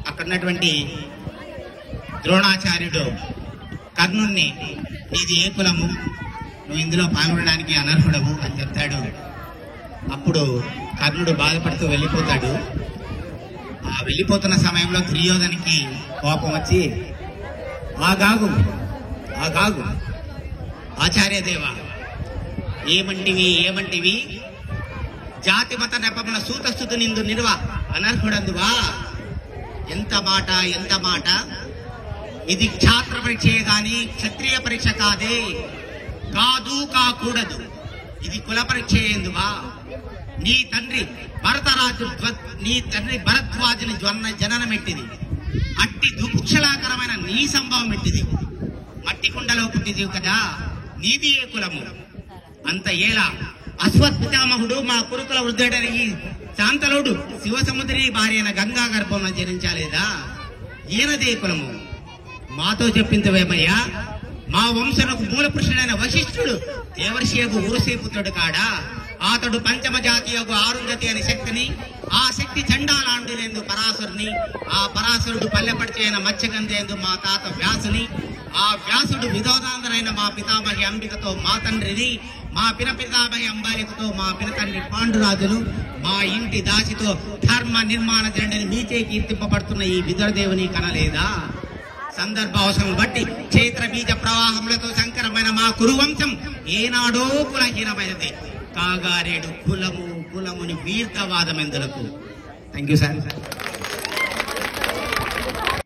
అక్కడ ఉన్నటువంటి ద్రోణాచార్యుడు కర్ణుణ్ణి నీది ఏ కులము, నువ్వు ఇందులో పాల్గొనడానికి అనర్హుడవు అని చెప్తాడు. అప్పుడు కర్ణుడు బాధపడుతూ వెళ్ళిపోతాడు. ఆ వెళ్ళిపోతున్న సమయంలో దుర్యోధనికి కోపం వచ్చి ఆగాగు ఆచార్యదేవ, ఏమంటివి జాతి మత నెపముల సూతస్థుతి నిందు నిలువ అనర్హుడందువా? ఎంత మాట! ఇది క్షాత్ర పరీక్ష కాని క్షత్రియ పరీక్ష కాకూడదు. ఇది కుల పరీక్ష ఎందువా? నీ తండ్రి భరద్వాజుని జననమెట్టిది, అట్టి దుఃఖలాకరమైన నీ సంభవం ఎట్టిది. మట్టి కుండలో పుట్టిది కదా, నీది ఏ కులము? అంత ఏలా అశ్వత్థామహుడు మా కురుకుల వృద్ధుడని శాంతలుడు శివసముద్రి భార్య అయిన గంగా గర్భంలో జరించాలేదా? ఈయనదే కులము. మాతో చెప్పిందివేమయ్యా? మా వంశనకు మూల పురుషుడైన వశిష్ఠుడు దేవర్షియకు ఊరసేపుత్రుడు కాడా? అతడు పంచమ జాతీయకు ఆరుంధతి అనే శక్తిని, ఆ శక్తి చండాలాండులేందు పరాశరుని, ఆ పరాశరుడు పల్లెపడిచైన మత్స్యగంధేందు మా తాత వ్యాసుని, ఆ వ్యాసుడు విధోదాంధరైన మా పితామహి అంబికతో మా తండ్రిని, మా పితామహి అంబాలికతో మా పినతండ్రి పాండురాజును, మా ఇంటి దాసితో ధర్మ నిర్మాణ జండిని మీచే కీర్తింపబడుతున్న ఈ విదురదేవుని కనలేదా? సందర్భ అవసరం బట్టి క్షేత్ర బీజ ప్రవాహములతో సంకరమైన మా కురువంశం ఏనాడో కులహీనమైనది కాగారేడు కులముని వీర్తవాదమెందులకు. Thank you sir.